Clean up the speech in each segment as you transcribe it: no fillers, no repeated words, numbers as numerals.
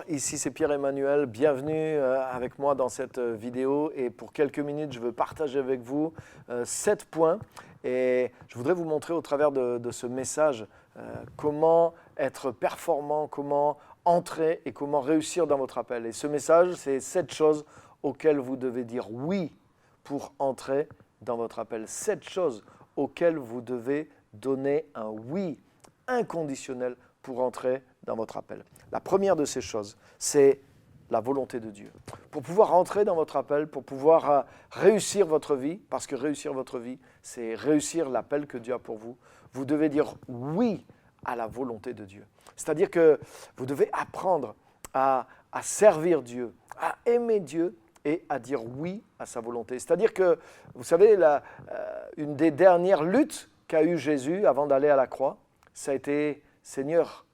ici c'est Pierre-Emmanuel, bienvenue avec moi dans cette vidéo et pour quelques minutes je veux partager avec vous 7 points et je voudrais vous montrer au travers de ce message comment être performant, comment entrer et comment réussir dans votre appel. Et ce message c'est 7 choses auxquelles vous devez dire oui pour entrer dans votre appel. 7 choses auxquelles vous devez donner un oui inconditionnel pour entrer dans votre appel. La première de ces choses, c'est la volonté de Dieu. Pour pouvoir entrer dans votre appel, pour pouvoir réussir votre vie, parce que réussir votre vie, c'est réussir l'appel que Dieu a pour vous, vous devez dire oui à la volonté de Dieu. C'est-à-dire que vous devez apprendre à servir Dieu, à aimer Dieu et à dire oui à sa volonté. C'est-à-dire que, vous savez, une des dernières luttes qu'a eu Jésus avant d'aller à la croix, ça a été « Seigneur,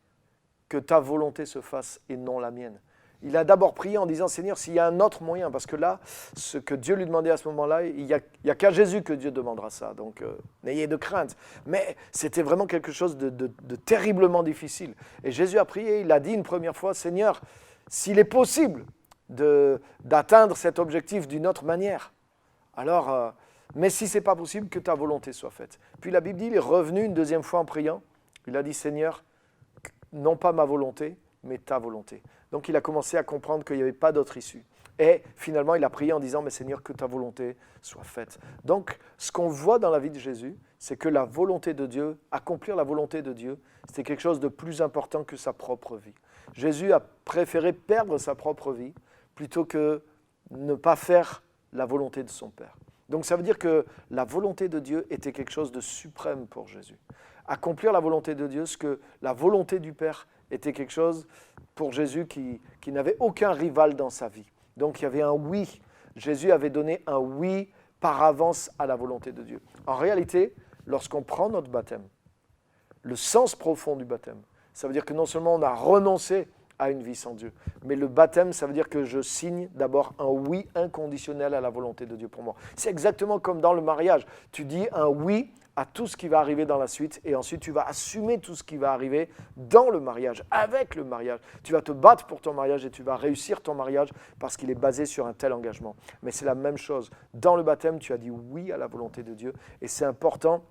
que ta volonté se fasse et non la mienne ». Il a d'abord prié en disant « Seigneur, s'il y a un autre moyen », parce que là, ce que Dieu lui demandait à ce moment-là, il n'y a qu'à Jésus que Dieu demandera ça, donc n'ayez de crainte. Mais c'était vraiment quelque chose de terriblement difficile. Et Jésus a prié, il a dit une première fois « Seigneur, s'il est possible d'atteindre cet objectif d'une autre manière, alors, mais si ce n'est pas possible, que ta volonté soit faite ». Puis la Bible dit, il est revenu une deuxième fois en priant, il a dit « Seigneur, non pas ma volonté, mais ta volonté ». Donc il a commencé à comprendre qu'il n'y avait pas d'autre issue. Et finalement, il a prié en disant « Mais Seigneur, que ta volonté soit faite ». Donc, ce qu'on voit dans la vie de Jésus, c'est que la volonté de Dieu, accomplir la volonté de Dieu, c'était quelque chose de plus important que sa propre vie. Jésus a préféré perdre sa propre vie plutôt que ne pas faire la volonté de son Père. Donc ça veut dire que la volonté de Dieu était quelque chose de suprême pour Jésus. Accomplir la volonté de Dieu, ce que la volonté du Père était quelque chose pour Jésus qui n'avait aucun rival dans sa vie. Donc il y avait un oui. Jésus avait donné un oui par avance à la volonté de Dieu. En réalité, lorsqu'on prend notre baptême, le sens profond du baptême, ça veut dire que non seulement on a renoncé à une vie sans Dieu, mais le baptême, ça veut dire que je signe d'abord un oui inconditionnel à la volonté de Dieu pour moi. C'est exactement comme dans le mariage. Tu dis un oui à tout ce qui va arriver dans la suite et ensuite tu vas assumer tout ce qui va arriver dans le mariage, avec le mariage. Tu vas te battre pour ton mariage et tu vas réussir ton mariage parce qu'il est basé sur un tel engagement. Mais c'est la même chose. Dans le baptême, tu as dit oui à la volonté de Dieu et c'est important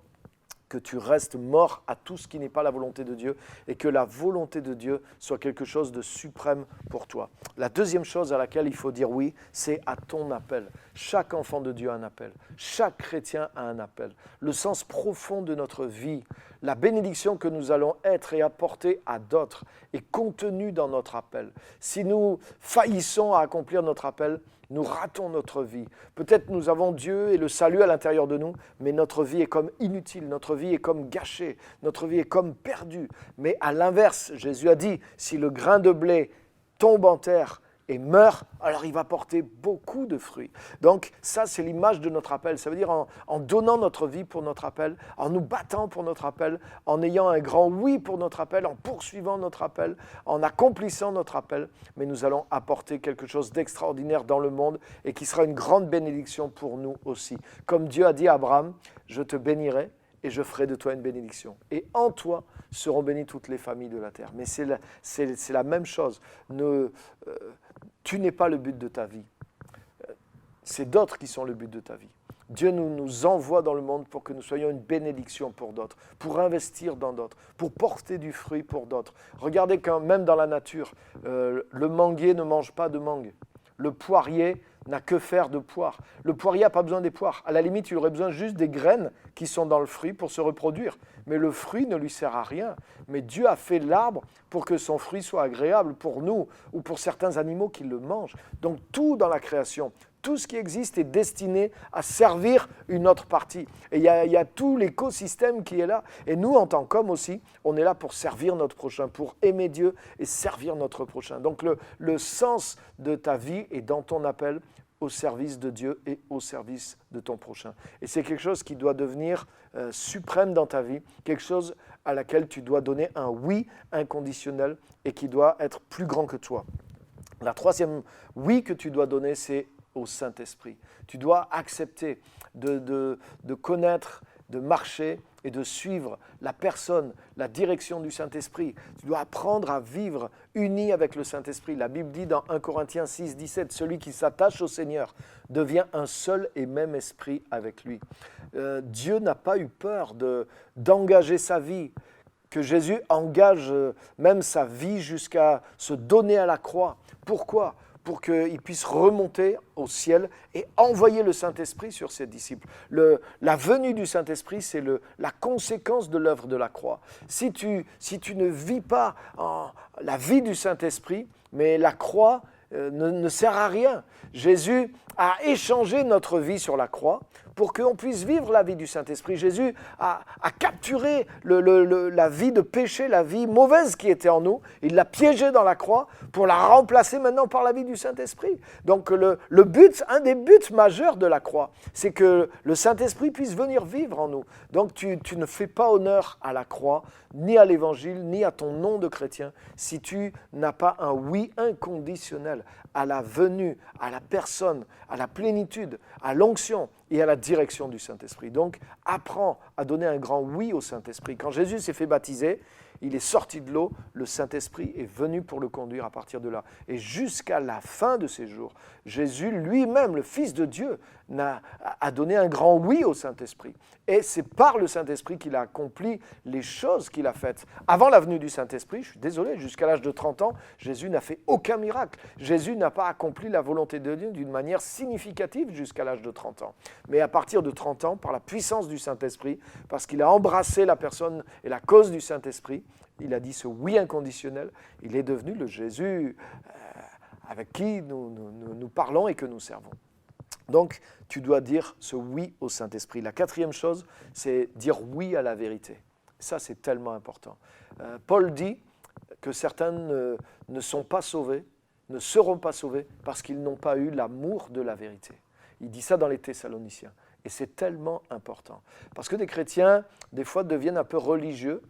que tu restes mort à tout ce qui n'est pas la volonté de Dieu et que la volonté de Dieu soit quelque chose de suprême pour toi. La deuxième chose à laquelle il faut dire oui, c'est à ton appel. Chaque enfant de Dieu a un appel. Chaque chrétien a un appel. Le sens profond de notre vie, la bénédiction que nous allons être et apporter à d'autres est contenue dans notre appel. Si nous faillissons à accomplir notre appel, nous ratons notre vie. Peut-être nous avons Dieu et le salut à l'intérieur de nous, mais notre vie est comme inutile, notre vie est comme gâchée, notre vie est comme perdue. Mais à l'inverse, Jésus a dit, si le grain de blé tombe en terre et meurt, alors il va porter beaucoup de fruits. Donc ça, c'est l'image de notre appel. Ça veut dire en donnant notre vie pour notre appel, en nous battant pour notre appel, en ayant un grand oui pour notre appel, en poursuivant notre appel, en accomplissant notre appel, mais nous allons apporter quelque chose d'extraordinaire dans le monde et qui sera une grande bénédiction pour nous aussi. Comme Dieu a dit à Abraham, je te bénirai et je ferai de toi une bénédiction. Et en toi seront bénies toutes les familles de la terre. Mais c'est la même chose. Tu n'es pas le but de ta vie. C'est d'autres qui sont le but de ta vie. Dieu nous envoie dans le monde pour que nous soyons une bénédiction pour d'autres, pour investir dans d'autres, pour porter du fruit pour d'autres. Regardez quand même dans la nature, le manguier ne mange pas de mangue. Le poirier n'a que faire de poires. Le poirier n'a pas besoin des poires. À la limite, il aurait besoin juste des graines qui sont dans le fruit pour se reproduire. Mais le fruit ne lui sert à rien. Mais Dieu a fait l'arbre pour que son fruit soit agréable pour nous ou pour certains animaux qui le mangent. Donc tout dans la création, tout ce qui existe est destiné à servir une autre partie. Et il y a tout l'écosystème qui est là. Et nous, en tant qu'hommes aussi, on est là pour servir notre prochain, pour aimer Dieu et servir notre prochain. Donc le sens de ta vie est dans ton appel au service de Dieu et au service de ton prochain. Et c'est quelque chose qui doit devenir suprême dans ta vie, quelque chose à laquelle tu dois donner un oui inconditionnel et qui doit être plus grand que toi. La troisième oui que tu dois donner, c'est au Saint-Esprit. Tu dois accepter de connaître de marcher et de suivre la personne, la direction du Saint-Esprit. Tu dois apprendre à vivre uni avec le Saint-Esprit. La Bible dit dans 1 Corinthiens 6, 17, « Celui qui s'attache au Seigneur devient un seul et même esprit avec lui. » Dieu n'a pas eu peur d'engager sa vie, que Jésus engage même sa vie jusqu'à se donner à la croix. Pourquoi ? Pour qu'il puisse remonter au ciel et envoyer le Saint-Esprit sur ses disciples. La venue du Saint-Esprit, c'est la conséquence de l'œuvre de la croix. Si tu ne vis pas la vie du Saint-Esprit, mais la croix ne sert à rien. Jésus a échangé notre vie sur la croix pour qu'on puisse vivre la vie du Saint-Esprit. Jésus a capturé la vie de péché, la vie mauvaise qui était en nous. Il l'a piégée dans la croix pour la remplacer maintenant par la vie du Saint-Esprit. Donc le but, un des buts majeurs de la croix, c'est que le Saint-Esprit puisse venir vivre en nous. Donc tu ne fais pas honneur à la croix, ni à l'Évangile, ni à ton nom de chrétien, si tu n'as pas un oui inconditionnel à la venue, à la personne, à la plénitude, à l'onction et à la direction du Saint-Esprit. Donc, apprends à donner un grand oui au Saint-Esprit. Quand Jésus s'est fait baptiser, il est sorti de l'eau, le Saint-Esprit est venu pour le conduire à partir de là. Et jusqu'à la fin de ses jours, Jésus lui-même, le Fils de Dieu, a donné un grand oui au Saint-Esprit. Et c'est par le Saint-Esprit qu'il a accompli les choses qu'il a faites. Avant la venue du Saint-Esprit, je suis désolé, jusqu'à l'âge de 30 ans, Jésus n'a fait aucun miracle. Jésus n'a pas accompli la volonté de Dieu d'une manière significative jusqu'à l'âge de 30 ans. Mais à partir de 30 ans, par la puissance du Saint-Esprit, parce qu'il a embrassé la personne et la cause du Saint-Esprit, il a dit ce oui inconditionnel, il est devenu le Jésus avec qui nous parlons et que nous servons. Donc, tu dois dire ce oui au Saint-Esprit. La quatrième chose, c'est dire oui à la vérité. Ça, c'est tellement important. Paul dit que certains ne sont pas sauvés, ne seront pas sauvés parce qu'ils n'ont pas eu l'amour de la vérité. Il dit ça dans les Thessaloniciens. Et c'est tellement important. Parce que des chrétiens, des fois, deviennent un peu religieux.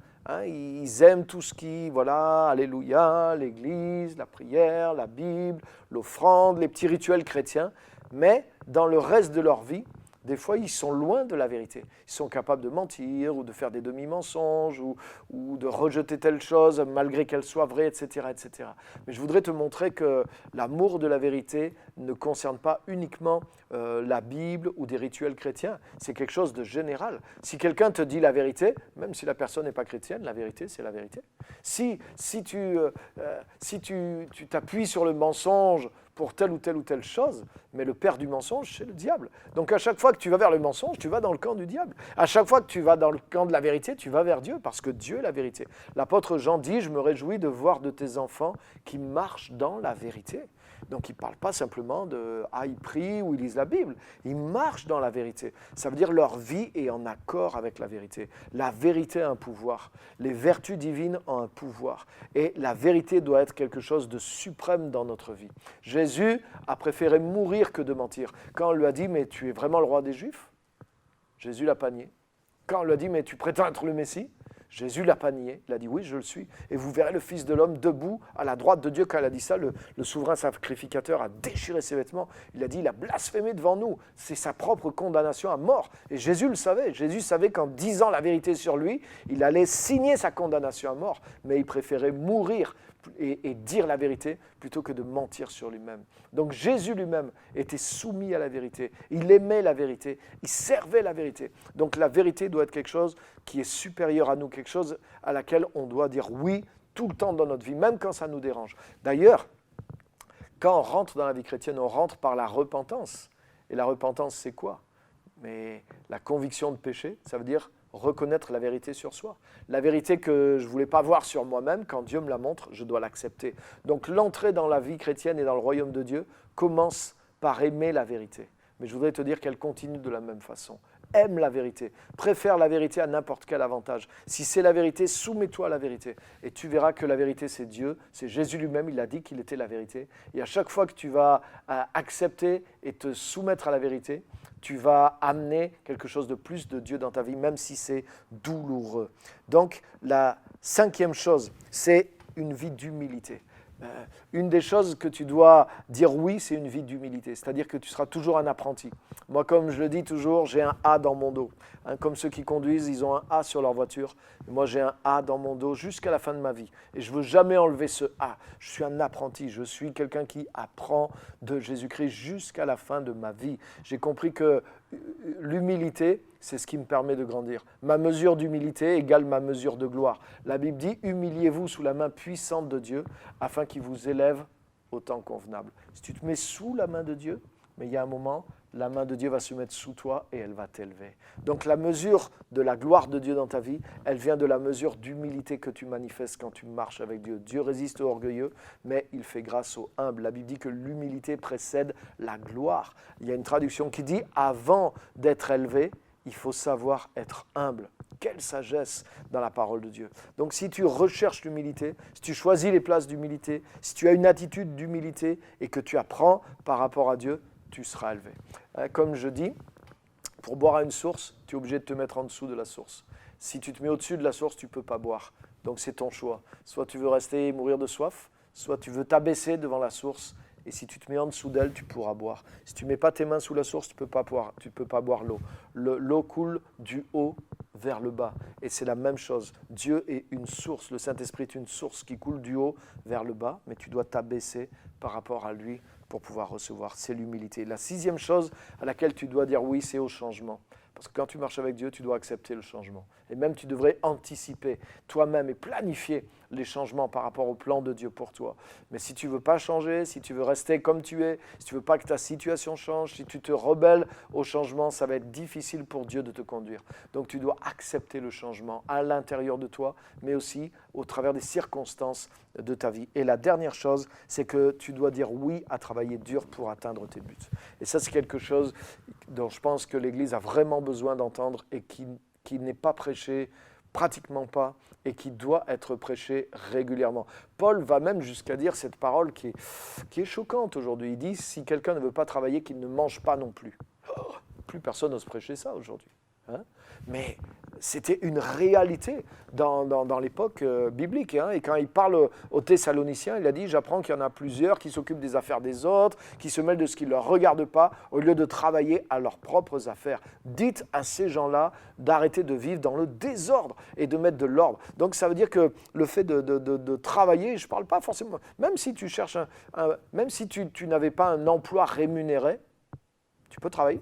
Ils aiment tout ce qui, voilà, alléluia, l'église, la prière, la Bible, l'offrande, les petits rituels chrétiens. Mais dans le reste de leur vie, des fois, ils sont loin de la vérité. Ils sont capables de mentir ou de faire des demi-mensonges ou de rejeter telle chose malgré qu'elle soit vraie, etc., etc. Mais je voudrais te montrer que l'amour de la vérité ne concerne pas uniquement la Bible ou des rituels chrétiens. C'est quelque chose de général. Si quelqu'un te dit la vérité, même si la personne n'est pas chrétienne, la vérité, c'est la vérité. Si tu t'appuies sur le mensonge pour telle ou telle chose, mais le père du mensonge, c'est le diable. Donc à chaque fois que tu vas vers le mensonge, tu vas dans le camp du diable. À chaque fois que tu vas dans le camp de la vérité, tu vas vers Dieu, parce que Dieu est la vérité. L'apôtre Jean dit « Je me réjouis de voir de tes enfants qui marchent dans la vérité ». Donc il ne parle pas simplement de « Ah, ils prient » ou ils lisent la Bible. Ils marchent dans la vérité. Ça veut dire leur vie est en accord avec la vérité. La vérité a un pouvoir. Les vertus divines ont un pouvoir. Et la vérité doit être quelque chose de suprême dans notre vie. Jésus a préféré mourir que de mentir. Quand on lui a dit « Mais tu es vraiment le roi des Juifs ?» Jésus l'a pas nié. Quand on lui a dit « Mais tu prétends être le Messie ?» Jésus l'a pas nié, il a dit oui, je le suis. Et vous verrez le Fils de l'homme debout à la droite de Dieu. Quand il a dit ça, le souverain sacrificateur a déchiré ses vêtements. Il a dit, il a blasphémé devant nous. C'est sa propre condamnation à mort. Et Jésus le savait. Jésus savait qu'en disant la vérité sur lui, il allait signer sa condamnation à mort. Mais il préférait mourir et dire la vérité plutôt que de mentir sur lui-même. Donc Jésus lui-même était soumis à la vérité. Il aimait la vérité. Il servait la vérité. Donc la vérité doit être quelque chose qui est supérieur à nous, quelque chose à laquelle on doit dire oui tout le temps dans notre vie, même quand ça nous dérange. D'ailleurs, quand on rentre dans la vie chrétienne, on rentre par la repentance. Et la repentance, c'est quoi? Mais la conviction de péché, ça veut dire reconnaître la vérité sur soi. La vérité que je ne voulais pas voir sur moi-même, quand Dieu me la montre, je dois l'accepter. Donc l'entrée dans la vie chrétienne et dans le royaume de Dieu commence par aimer la vérité. Mais je voudrais te dire qu'elle continue de la même façon. Aime la vérité, préfère la vérité à n'importe quel avantage. Si c'est la vérité, soumets-toi à la vérité. Et tu verras que la vérité, c'est Dieu, c'est Jésus lui-même, il a dit qu'il était la vérité. Et à chaque fois que tu vas accepter et te soumettre à la vérité, tu vas amener quelque chose de plus de Dieu dans ta vie, même si c'est douloureux. Donc, la cinquième chose, c'est une vie d'humilité. Une des choses que tu dois dire oui, c'est une vie d'humilité. C'est-à-dire que tu seras toujours un apprenti. Moi, comme je le dis toujours, j'ai un A dans mon dos. Comme ceux qui conduisent, ils ont un A sur leur voiture. Moi, j'ai un A dans mon dos jusqu'à la fin de ma vie. Et je ne veux jamais enlever ce A. Je suis un apprenti. Je suis quelqu'un qui apprend de Jésus-Christ jusqu'à la fin de ma vie. J'ai compris que l'humilité, c'est ce qui me permet de grandir. Ma mesure d'humilité égale ma mesure de gloire. La Bible dit, humiliez-vous sous la main puissante de Dieu afin qu'il vous élève au temps convenable. Si tu te mets sous la main de Dieu, mais il y a un moment, la main de Dieu va se mettre sous toi et elle va t'élever. Donc la mesure de la gloire de Dieu dans ta vie, elle vient de la mesure d'humilité que tu manifestes quand tu marches avec Dieu. Dieu résiste aux orgueilleux, mais il fait grâce aux humbles. La Bible dit que l'humilité précède la gloire. Il y a une traduction qui dit, avant d'être élevé, il faut savoir être humble. Quelle sagesse dans la parole de Dieu. Donc si tu recherches l'humilité, si tu choisis les places d'humilité, si tu as une attitude d'humilité et que tu apprends par rapport à Dieu, tu seras élevé. Comme je dis, pour boire à une source, tu es obligé de te mettre en dessous de la source. Si tu te mets au-dessus de la source, tu ne peux pas boire. Donc c'est ton choix. Soit tu veux rester et mourir de soif, soit tu veux t'abaisser devant la source. Et si tu te mets en dessous d'elle, tu pourras boire. Si tu ne mets pas tes mains sous la source, tu ne peux pas boire l'eau. L'eau coule du haut vers le bas. Et c'est la même chose. Dieu est une source. Le Saint-Esprit est une source qui coule du haut vers le bas. Mais tu dois t'abaisser par rapport à lui pour pouvoir recevoir. C'est l'humilité. La sixième chose à laquelle tu dois dire oui, c'est au changement. Parce que quand tu marches avec Dieu, tu dois accepter le changement. Et même tu devrais anticiper toi-même et planifier les changements par rapport au plan de Dieu pour toi. Mais si tu ne veux pas changer, si tu veux rester comme tu es, si tu ne veux pas que ta situation change, si tu te rebelles au changement, ça va être difficile pour Dieu de te conduire. Donc tu dois accepter le changement à l'intérieur de toi, mais aussi au travers des circonstances de ta vie. Et la dernière chose, c'est que tu dois dire oui à travailler dur pour atteindre tes buts. Et ça, c'est quelque chose dont je pense que l'Église a vraiment besoin d'entendre et qui n'est pas prêché, pratiquement pas, et qui doit être prêché régulièrement. Paul va même jusqu'à dire cette parole qui est choquante aujourd'hui. Il dit, si quelqu'un ne veut pas travailler, qu'il ne mange pas non plus. Oh, plus personne n'ose prêcher ça aujourd'hui. Hein? Mais c'était une réalité dans l'époque biblique. Hein. Et quand il parle aux Thessaloniciens, il a dit, j'apprends qu'il y en a plusieurs qui s'occupent des affaires des autres, qui se mêlent de ce qui ne leur regarde pas, au lieu de travailler à leurs propres affaires. Dites à ces gens-là d'arrêter de vivre dans le désordre et de mettre de l'ordre. Donc ça veut dire que le fait de travailler, je ne parle pas forcément, même si tu cherches même si tu n'avais pas un emploi rémunéré, tu peux travailler.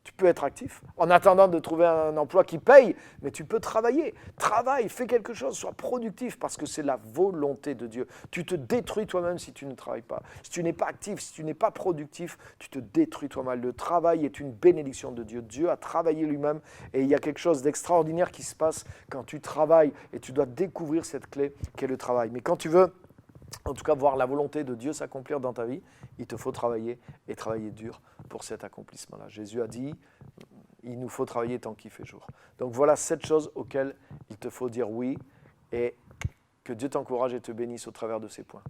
Tu peux être actif en attendant de trouver un emploi qui paye, mais tu peux travailler. Travaille, fais quelque chose, sois productif parce que c'est la volonté de Dieu. Tu te détruis toi-même si tu ne travailles pas. Si tu n'es pas actif, si tu n'es pas productif, tu te détruis toi-même. Le travail est une bénédiction de Dieu. Dieu a travaillé lui-même et il y a quelque chose d'extraordinaire qui se passe quand tu travailles et tu dois découvrir cette clé qu'est le travail. Mais quand tu veux, en tout cas, voir la volonté de Dieu s'accomplir dans ta vie, il te faut travailler et travailler dur pour cet accomplissement-là. Jésus a dit, il nous faut travailler tant qu'il fait jour. Donc voilà 7 choses auxquelles il te faut dire oui et que Dieu t'encourage et te bénisse au travers de ces points.